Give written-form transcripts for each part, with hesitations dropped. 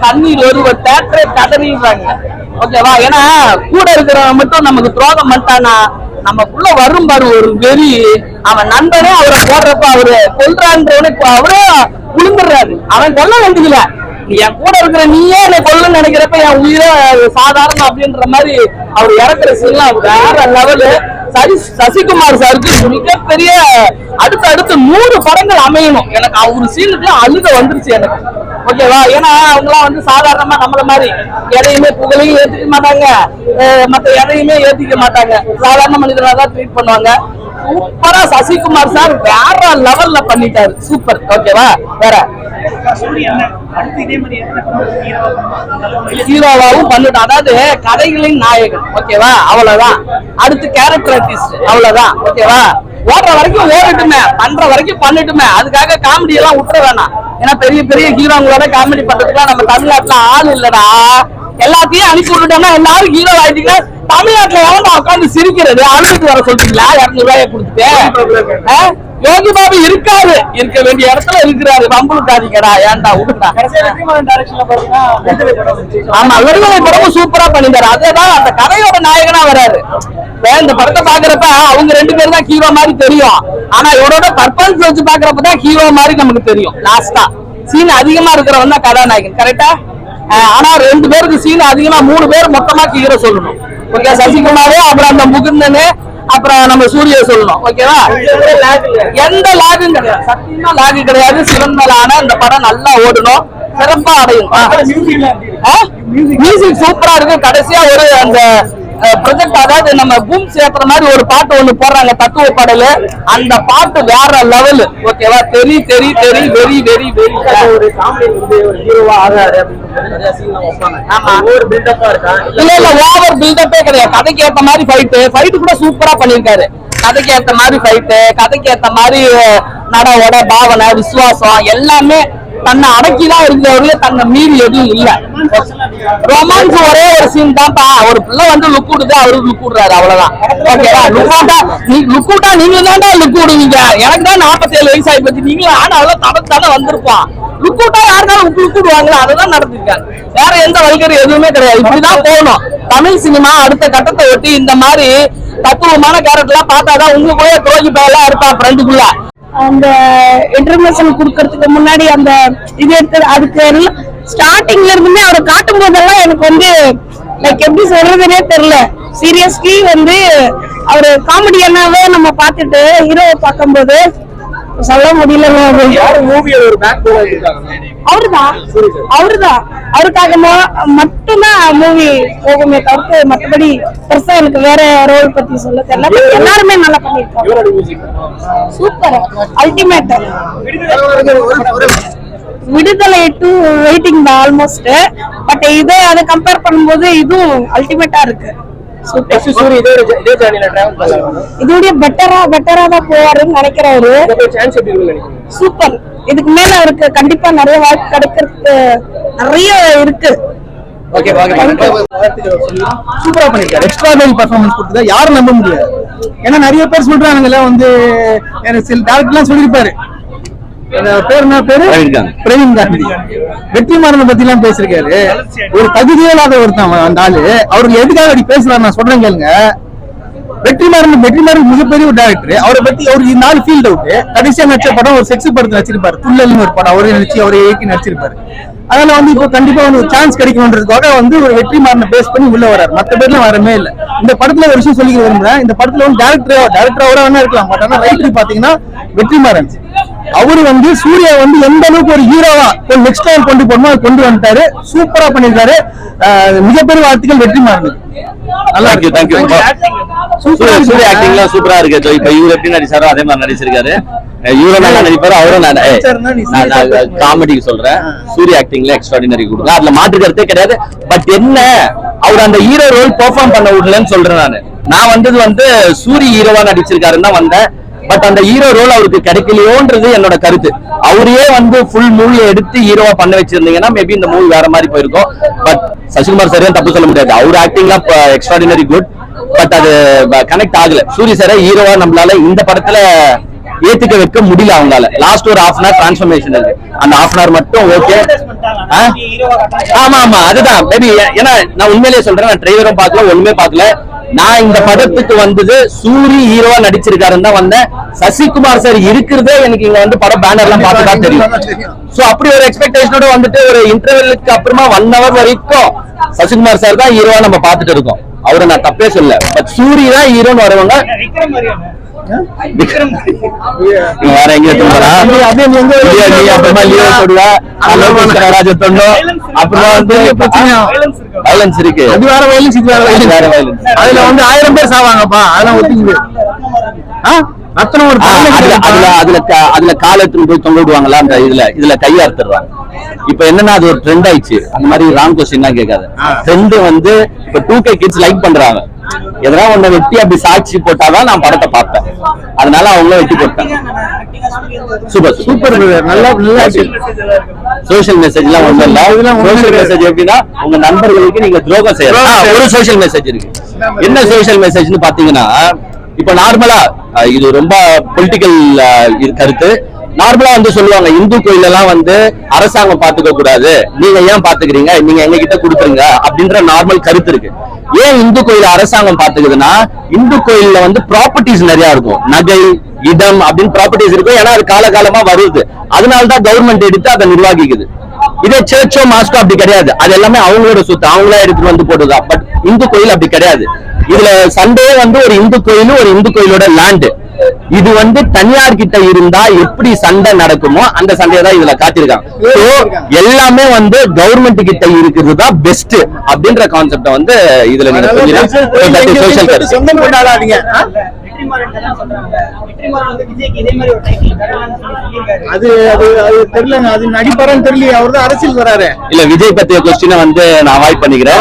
கண்ணீர் ஒரு தேட்டரை கதறிடுறாங்க. ஓகேவா? ஏன்னா கூட இருக்கிறவன் மட்டும் நமக்கு துரோகம் பண்ணிட்டானா நமக்குள்ள வரும் பாரு ஒரு வெறி. அவன் நண்பனே அவரை போடுறப்ப அவரு கொல்றான்றவனுக்கு அவரே உளுந்துடுறாரு. அவன் கொல்ல வேண்டியதில்ல, என் கூட இருக்கிற நீயே என்னை கொல்லுன்னு நினைக்கிறப்ப என் உயிரை சாதாரணம் அப்படின்ற மாதிரி அவர் இறக்குற சீன்லாம் வேற லெவலு. சசிகுமார் சாருக்கு மிகப்பெரிய அடுத்து 100 படங்கள் அமையணும். எனக்கு அவரு சீனுக்கு அழுக வந்துருச்சு எனக்கு. ஓகேவா? ஏன்னா அவங்களாம் வந்து சாதாரணமா நம்மள மாதிரி எதையுமே புகழையும் ஏத்துக்க மாட்டாங்க, மத்த எதையுமே ஏத்திக்க மாட்டாங்க. சாதாரண மனிதனா தான் ட்ரீட் பண்ணுவாங்க. சூப்பரா சசிகுமார் சார் வேற லெவல்ல பண்ணிட்டாரு. சூப்பர். ஓகேவா? வேற ஹீரோவாவும் பண்ணிட்டு, அதாவது கதைகளின் நாயகன். ஓகேவா? அவ்வளவுதான். அடுத்து கேரக்டர் ஆர்டிஸ்ட். அவ்வளவுதான். ஓகேவா? ஓடுற வரைக்கும் ஓடட்டுமே, பண்ற வரைக்கும் பண்ணட்டுமே. அதுக்காக காமெடி எல்லாம் விட்டுற வேணாம். ஏன்னா பெரிய பெரிய ஹீரோங்களோட காமெடி பண்றதுக்குலாம் நம்ம தமிழ்நாட்டுல ஆள் இல்லடா. எல்லாத்தையும் அனுப்பி விட்டுட்டோம்னா எல்லாரும் ஹீரோ ஆயிட்டீங்கன்னா தமிழ்நாட்டுல எவன் உட்காந்து சிரிக்கிறது? அழுதுட்டு வர சொல்றீங்களா 200 ரூபாயை கொடுத்துட்டு? யோகி பாபு இருக்காரு, இருக்க வேண்டிய இடத்துல இருக்கிறாரு. வம்புக்காதீங்கடா, ஏன்டா விடுடா. ஆமா, விடுதலை படமும் சூப்பரா பண்ணிட்டாரு. அதேதான் அந்த கதையோட நாயகனா வராரு. இந்த படத்தை பாக்குறப்ப அவங்க 2 பேரும் தான் ஹீரோ மாதிரி தெரியும். ஆனா இவரோட பர்ஃபார்மன்ஸ் வச்சு பாக்குறப்பதான் ஹீரோ மாதிரி நமக்கு தெரியும். லாஸ்டா சீன் அதிகமா இருக்கிறவன் தான் கதாநாயகன். கரெக்டா? ஆனா 2 பேருக்கு சீன் அதிகமா, 3 பேர் மொத்தமா ஹீரோ சொல்லணும். ஓகே, சசிகுமாரே, அப்புறம் அந்த முகுந்தனு, அப்புறம் நம்ம சூரிய சொல்லணும். ஓகேவா? எந்த லாகும் கிடையாது, சத்தியமா லாகு கிடையாது. சிறந்தலான இந்த படம் நல்லா ஓடணும், சிறப்பா அடையும். மியூசிக் சூப்பரா இருக்கு. கடைசியா ஒரு அந்த ப்ரொஜெக்ட், அதாவது நம்ம பூம் சேர்த்துற மாதிரி ஒரு பாட்டு ஒண்ணு போடுறாங்க, தத்துவ பாடலு. அந்த பாட்டு வேற லெவல். ஓகேவா? தெரி வெரி வெரி வெரி ஒரு காமெடி வந்து ஒரு ஹீரோவா ஆகாது இல்ல ஓவர் பில்டப்பே கிடையாது. கதைக்கு ஏத்த மாதிரி ஃபைட்டு கூட சூப்பரா பண்ணிருக்காரு. கதைக்கு ஏத்த மாதிரி ஃபைட்டு, கதைக்கு ஏத்த மாதிரி நடவோட பாவனை, விசுவாசம் எல்லாமே தன்னை அடக்கிதான் இருக்கிறவரையே தன்னை மீறி எதுவும் இல்ல. ரொமான்ஸ் ஒரே ஒரு சீன் தான்ப்பா. ஒரு பிள்ளை வந்து லுக் விடுது, அவரு லுக் விடுறாரு, அவ்வளவுதான். ஓகேவா? லுக் விட்டா நீங்க தான்டா லுக் விடுவீங்க. எனக்கு தான் 47 வயசு ஆகி போச்சு. நீங்களும் ஆனாலும் தடத்தானே வந்திருப்பான். லுக் விட்டா யாருனாலும் லுக் விடுவாங்களா? அதுதான் நடந்திருக்காங்க. வேற எந்த வழிகரும் எதுவுமே கிடையாது. இப்படிதான் போகணும். தமிழ் சினிமா அடுத்த கட்டத்தை ஒட்டி இந்த மாதிரி தத்துவமான கேரக்டர் எல்லாம் பார்த்தாதான் உங்களுக்குள்ளே துரோகி பயெல்லாம் இருப்பான் ஃப்ரெண்டுக்குள்ள. அந்த இன்டர்மேஷன் குடுக்கறதுக்கு முன்னாடி அந்த இது எடுத்து அதுக்கு எல்லாம் ஸ்டார்டிங்ல இருந்துமே அவரை காட்டும் போதெல்லாம் எனக்கு வந்து லைக் எப்படி சொல்றதுன்னே தெரியல. சீரியஸ்லி வந்து அவரு காமெடியனாவே நம்ம பார்த்துட்டு ஹீரோவை பார்க்கும்போது சொல்ல முடியல. அவருதான் அவருக்காக மட்டும்தான் மூவி போகுமே தவிர்த்து மற்றபடி பெருசா எனக்கு வேற ரோல் பத்தி சொல்ல தெரியல. எல்லாருமே நல்லா பண்ணிருக்காங்க. Super, ultimate. விடுதலை 2 வெயிட்டிங் தான் ஆல்மோஸ்ட். பட் இதை அதை கம்பேர் பண்ணும்போது இதுவும் அல்டிமேட்டா இருக்கு. இதோட பெட்டரா தான் போவாருன்னு நினைக்கிறாரு. சூப்பர். இதுக்கு மேல அவருக்கு கண்டிப்பா நிறைய வாய்ப்பு கிடைக்கிறதுக்கு நிறைய இருக்கு. சூப்பரா பண்ணிருக்காரு. எக்ஸ்ட்ராடனரி பெர்ஃபார்மன்ஸ் கொடுத்தா யாரும் நம்ப முடியாது. ஏன்னா நிறைய பேர் சொல்றாங்கல்ல வந்து சில டேரக்டர்லாம் சொல்லியிருப்பாரு. பிரவீன் காந்தி வெற்றிமாறனை பத்தி எல்லாம் பேசிருக்காரு. ஒரு தகுதியே இல்லாத ஒருத்தன் அந்த ஆளு. அவருக்கு எதுக்காக அப்படி பேசுறாரு நான் சொல்றேன் கேளுங்க. வெற்றிமாறன் மிகப்பெரிய ஒரு டேரக்டர். அவரை பத்தி அவருக்கு 4 ஃபீல்ட் அவுட். கடைசியா நடிச்ச படம் ஒரு செக்ஸ் படத்துல நடிச்சிருப்பாரு. துள்ளல்னு ஒரு படம் அவரே நடிச்சு அவரை இயக்கி நடிச்சிருப்பாரு. அதனால வந்து இப்போ கண்டிப்பா வந்து ஒரு சான்ஸ் கிடைக்கணும்ன்றதுக்காக வந்து ஒரு வெற்றிமாறனை பேஸ் பண்ணி உள்ள வர்றாரு. மத்த பேர்லாம் வரவே இல்லை. இந்த படத்துல ஒரு விஷயம் சொல்லிக்க விரும்புறேன். இந்த படத்துல வந்து டேரக்டரோட வேணா இருக்கலாம். பட் ஆனா ரைட்டர் பாத்தீங்கன்னா வெற்றிமாறன் அவரு வந்து சூர்யா வந்து எந்த அளவுக்கு ஒரு ஹீரோவா நெக்ஸ்ட் டைம் கொண்டு போகணுமோ அதை கொண்டு வந்துட்டாரு. சூப்பரா பண்ணிருக்காரு. மிகப்பெரிய வாழ்த்துக்கள் வெற்றிமாறன். நல்லா இருக்கு. தேங்க்யூ. சூர்யா ஆக்டிங்லாம் சூப்பரா இருக்கு. இப்ப இவரு எப்படி நடிச்சாரோ அதே மாதிரி நடிச்சிருக்காரு. இவரும் நல்லா நடிப்பாரு. அவரும் காமெடிக்கு சொல்றேன். சூர்யா ஆக்டிங்ல எக்ஸ்ட்ராடினரி கொடுங்க, அதுல மாற்று கருத்தே கிடையாது. பட் என்ன அவர் அந்த ஹீரோ ரோல் பெர்ஃபார்ம் பண்ண விடலன்னு சொல்றேன். நான் வந்தது வந்து சூரிய ஹீரோவா நடிச்சிருக்காருன்னு தான் வந்தேன். பட் அந்த ஹீரோ ரோல் அவருக்கு கிடைக்கலையோன்றது என்னோட கருத்து. அவரையே வந்து ஃபுல் மூவியை எடுத்து ஹீரோவா பண்ண வச்சிருந்தீங்கன்னா மேபி இந்த மூவி வேற மாதிரி போயிருக்கும். பட் சசிகுமார் சரியா தப்பு சொல்ல முடியாது. அவர் ஆக்டிங்லாம் எக்ஸ்ட்ராடினரி குட். பட் அது கனெக்ட் ஆகல. சூரிய சார ஹீரோவா நம்மளால இந்த படத்துல ஏத்துக்க வைக்க முடியல அவங்களால. லாஸ்ட் ஒரு ஹாஃப் அன் ஹவர் டிரான்ஸ்ஃபர்மேஷன் இருக்கு, அந்த ஹாஃப் அன் ஹவர் மட்டும் ஓகே. ஆமா ஆமா அதுதான் மேபி. ஏன்னா நான் உண்மையிலேயே சொல்றேன், நான் ட்ரைவரும் பார்க்கல ஒண்ணுமே பார்க்கல. நான் இந்த படத்துக்கு வந்தது சூரி ஹீரோவா நடிச்சிருக்காருன்னு தான் வந்தேன். சசிகுமார் சார் இருக்கிறதே எனக்கு இங்க வந்து படம் பேனர்லாம் பார்த்து தான் தெரியும். சோ அப்படி ஒரு எக்ஸ்பெக்டேஷனோட வந்துட்டு ஒரு இன்டர்வெலுக்கு அப்புறமா 1 hour வரைக்கும் சசிகுமார் சார் தான் ஹீரோவா நம்ம பார்த்துட்டு இருக்கோம். அவரை நான் தப்பே சொல்ல, பட் சூரி தான் ஹீரோன்னு வரவங்க வேற எங்க தூங்குறா அப்புறமா லீவ் போடுவா. ராஜத்தொண்டோ அப்புறமா வந்து வயலன்ஸ் இருக்கு, அது வேற வயலன்ஸ் இது வேற வயலன்ஸ். வேற வயலன்ஸ் அதுல வந்து 1000 பேர் சாவாங்கப்பா, அதெல்லாம் ஒத்துக்குது. அதுல கால எடுத்துட்டு போய் தொங்க விடுவாங்களா அந்த இதுல கையை அறுத்துறாங்க. இப்ப என்னன்னா அது ஒரு ட்ரெண்ட் ஆயிடுச்சு. அந்த மாதிரி ராங் கொஸ்டின் தான் கேட்காது. ட்ரெண்ட் வந்து இப்ப 2K கிட்ஸ் லைக் பண்றாங்க. எதனா ஒண்ணு வெட்டி அப்படி சாட்சி போட்டாதான் நான் படத்தை பார்ப்பேன். அதனால அவங்களும் வெட்டி போட்டாங்க. சூப்பர் சூப்பர் நல்லா சோசியல் மெசேஜ் எல்லாம் ஒண்ணும் இல்ல. சோசியல் மெசேஜ் எப்படின்னா உங்க நண்பர்களுக்கு நீங்க துரோகம் செய்யலாம். ஒரு சோசியல் மெசேஜ் இருக்கு. என்ன சோசியல் மெசேஜ்னு பாத்தீங்கன்னா, இப்ப நார்மலா இது ரொம்ப பொலிட்டிக்கல் கருத்து. நார்மலா வந்து சொல்லுவாங்க இந்து கோயில் எல்லாம் வந்து அரசாங்கம் பாத்துக்க கூடாது, நீங்க ஏன் பாத்துக்கிறீங்க, நீங்க எங்க கிட்ட கொடுத்துருங்க அப்படின்ற நார்மல் கருத்து இருக்கு. ஏன் இந்து கோயில் அரசாங்கம் பாத்துக்குதுன்னா, இந்து கோயில்ல வந்து ப்ராப்பர்ட்டிஸ் நிறைய இருக்கும், நகை இடம் அப்படின்னு ப்ராப்பர்ட்டிஸ் இருக்கும். ஏன்னா அது காலகாலமா வருது, அதனாலதான் கவர்மெண்ட் எடுத்து அதை நிர்வாகிக்குது. இதே சர்ச்சோ மாஸ்கோ அப்படி கிடையாது, அது எல்லாமே அவங்களோட சொத்து, அவங்களா எடுத்துட்டு வந்து போட்டுதான். பட் இந்து கோயில் அப்படி கிடையாது. இதுல சண்டையே வந்து ஒரு இந்து கோயிலும் ஒரு இந்து கோயிலோட லேண்டு. இது வந்து தனியார் கிட்ட இருந்தா எப்படி சண்டை நடக்குமோ அந்த சண்டையை தான் இதுல காட்டியிருக்காங்க. எல்லாமே வந்து கவர்மெண்ட் கிட்ட இருக்கிறது தான் பெஸ்ட் அப்படின்ற கான்செப்ட வந்து இதுல நீங்க சொந்தம் கொண்டாடாதீங்க. அது அது அது தெரியலங்க, அது நடிப்பாரான்னு தெரியல. அவர் தான் அரசியல் வராரு. இல்ல விஜய் பத்திய கொஸ்டினை வந்து நான் அவாய்ட் பண்ணிக்கிறேன்.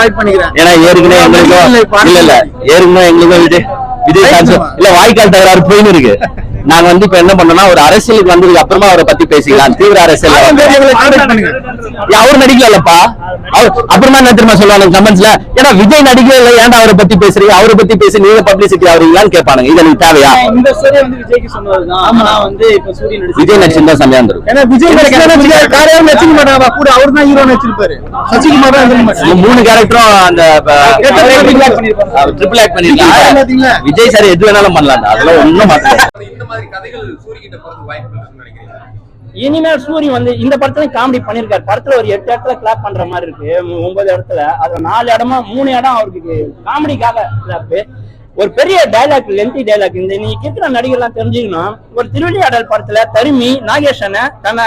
ஏன்னா ஏற்கனவே எங்களுக்கும் விஜய் இல்ல வாய்க்கால் தகராறு போயின்னு இருக்கு. நாங்க வந்து இப்ப என்ன பண்ணோம்னா, ஒரு அரசியலுக்கு வந்ததுக்கு அப்புறமா அவரை பத்தி பேசிக்கலாம். தீவிர அரசியல் அவர் நடிக்கலப்பா. அப்புறமா என்ன தெரியுமா சொல்லுவாங்க கமெண்ட்ஸ்ல, ஏன்னா விஜய் நடிக்கல ஏன்டா அவரை பத்தி பேசுறீங்க, அவரை பத்தி பேசி நீங்க பப்ளிசிட்டி ஆவீங்களான்னு கேட்பானுங்க. இது எனக்கு தேவையா? இந்த ஸ்டோரி வந்து விஜய்க்கு சொன்னதுதான். ஆமா வந்து இப்ப சூரிய விஜய் நடிச்சிருந்தா சமையா இருந்திருக்கும். ஏன்னா விஜய் காரையாவும் நடிச்சிக்க மாட்டாங்க, கூட அவர் தான் ஹீரோ நடிச்சிருப்பாரு. சசிகுமார் தான் 3 கேரக்டரும் அந்த ட்ரிபிள் ஆக்ட் பண்ணிருக்காங்க. விஜய் சார் எது வேணாலும் பண்ணலாம், அதெல்லாம் ஒண்ணும் மாட்டாங்க. இனிமேல் சூரி வந்து இந்த படத்துல காமெடி பண்ணிருக்காரு. படத்துல ஒரு 8 இடத்துல கிளாப் பண்ற மாதிரி இருக்கு, 9 இடத்துல. அதுல 4 இடமா 3 இடம் அவருக்கு காமெடிக்காக கிளாப். ஒரு பெரிய டைலாக், லென்த்தி டைலாக். இந்த நீ இருக்கிற நடிகர்லாம் தெரிஞ்சுக்கணும். ஒரு திருவிளையாடல் படத்துல தருமி நாகேஷனை தன்னை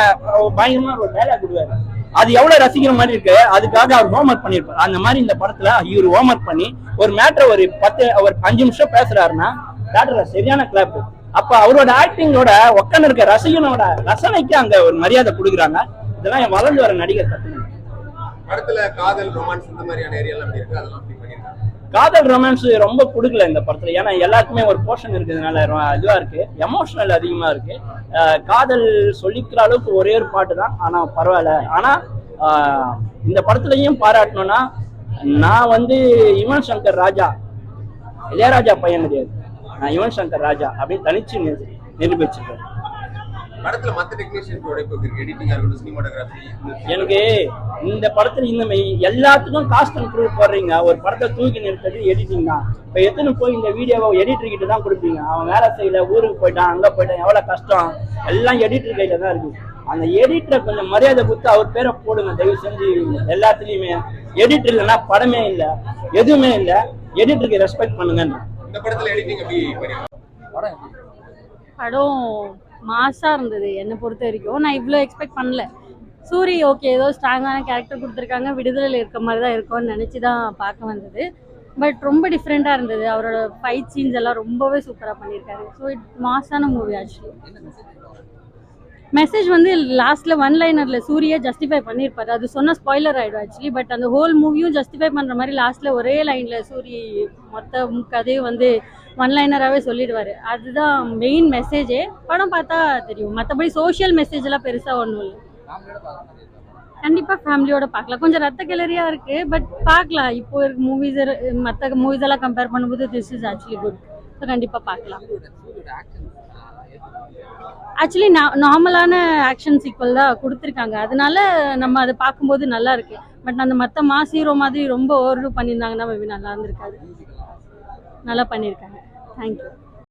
பயங்கரமா ஒரு டைலாக் விடுவாரு. அது எவ்வளவு ரசிக்கிற மாதிரி இருக்கு. அதுக்காக அவர் ஹோம்ஒர்க் பண்ணிருப்பாரு. அந்த மாதிரி இந்த படத்துல இவர் ஹோம்ஒர்க் பண்ணி ஒரு மேட்டர் ஒரு 5 நிமிஷம் பேசுறாருன்னா தேட்டர்ல சரியான கிளாப். அப்ப அவரோட ஆக்டிங்கோட உட்கார்ந்து இருக்க ரசிகனோட ரசனைக்கு அங்க ஒரு மரியாதை கொடுக்குறாங்க. இதெல்லாம் வளர்ந்து வர நடிகர் கத்துக்கணும். படத்துல காதல் ரொமான்ஸ் இந்த மாதிரியான ஏரியாலாம் எப்படி இருக்கு, அதெல்லாம் எப்படி பண்ணிருக்காங்க? காதல் ரொமான்ஸ் ரொம்ப கொடுக்கல இந்த படத்துல. ஏன்னா எல்லாருக்குமே ஒரு போர்ஷன் இருக்கிறதுனால இதுவா இருக்கு, எமோஷனல் அதிகமா இருக்கு. காதல் சொல்லிக்கிற அளவுக்கு ஒரே ஒரு பாட்டு தான், ஆனா பரவாயில்ல. ஆனா இந்த படத்துலயும் பாராட்டணும்னா, நான் வந்து யுவன் சங்கர் ராஜா, இளையராஜா பையன் கிடையாது, நான் யுவன் சங்கர் ராஜா அப்படின்னு தனிச்சு நிரூபிச்சிருக்கேன். படத்துல மத்த டெக்னீஷியன்ஸோட எடிட்டிங்கா இருக்கட்டும், சினிமாட்டோகிராஃபி, எனக்கு இந்த படத்துல இந்த எல்லாத்துக்கும் காஸ்ட் அண்ட் க்ரூ போடுறீங்க. ஒரு படத்தை தூக்கி நிறுத்தது எடிட்டிங் தான். இப்ப எத்தனை போய் இந்த வீடியோவை எடிட்டர் கிட்ட தான் கொடுப்பீங்க. அவன் வேலை செய்யல, ஊருக்கு போயிட்டான், அங்க போயிட்டான், எவ்வளவு கஷ்டம், எல்லாம் எடிட்டர் கையில தான் இருக்கு. அந்த எடிட்டரை கொஞ்சம் மரியாதை கொடுத்து அவர் பேரை போடுங்க தயவு செஞ்சு. எல்லாத்துலயுமே எடிட்டர் இல்லைன்னா படமே இல்லை, எதுவுமே இல்லை. எடிட்டருக்கு ரெஸ்பெக்ட் பண்ணுங்க. இந்த படத்துல எடிட்டிங் எப்படி பண்ணிருக்காங்க? படம் மாசா இருந்தது என்னை பொறுத்த வரைக்கும். நான் இவ்வளோ எக்ஸ்பெக்ட் பண்ணல. சூரி ஓகே ஏதோ ஸ்ட்ராங்கான கேரக்டர் கொடுத்துருக்காங்க, விடுதலையில் இருக்க மாதிரி தான் இருக்கும்னு நினச்சி தான் பார்க்க வந்தது. பட் ரொம்ப டிஃப்ரெண்ட்டாக இருந்தது. அவரோட ஃபைட் சீன்ஸ் எல்லாம் ரொம்பவே சூப்பராக பண்ணியிருக்காரு. ஸோ மாசான மூவி ஆக்சுவலி. மெசேஜ் வந்து லாஸ்ட்ல 1 லைனர்ல சூரியா ஜஸ்டிஃபை பண்ணியிருப்பாரு. அது சொன்ன ஸ்பாய்லர் ஆயிடும் ஆக்சுவலி. பட் அந்த ஹோல் மூவியும் ஜஸ்டிஃபை பண்ற மாதிரி லாஸ்ட்ல ஒரே லைன்ல சூரி மொத்த கதையும் வந்து 1 லைனராகவே சொல்லிடுவாரு. அதுதான் மெயின் மெசேஜே. படம் பார்த்தா தெரியும். மற்றபடி சோஷியல் மெசேஜ் எல்லாம் பெருசா ஒன்றும் இல்லை. கண்டிப்பா ஃபேமிலியோட பார்க்கலாம். கொஞ்சம் ரத்த கிளறியா இருக்கு, பட் பார்க்கலாம். இப்போ இருக்க மூவிஸ் மற்ற மூவிஸ் எல்லாம் கம்பேர் பண்ணும்போது this is actually good. So கண்டிப்பா பார்க்கலாம். ஆக்சுவலி நார்மலான ஆக்ஷன் சீக்வல் தான் கொடுத்துருக்காங்க, அதனால நம்ம அதை பார்க்கும்போது நல்லா இருக்கு. பட் அந்த மற்ற மாஸ் ஹீரோ மாதிரி ரொம்ப ஓவர் பண்ணியிருந்தாங்கன்னா மேபி நல்லா இருந்திருக்காது. நல்லா பண்ணியிருக்காங்க. தேங்க்யூ.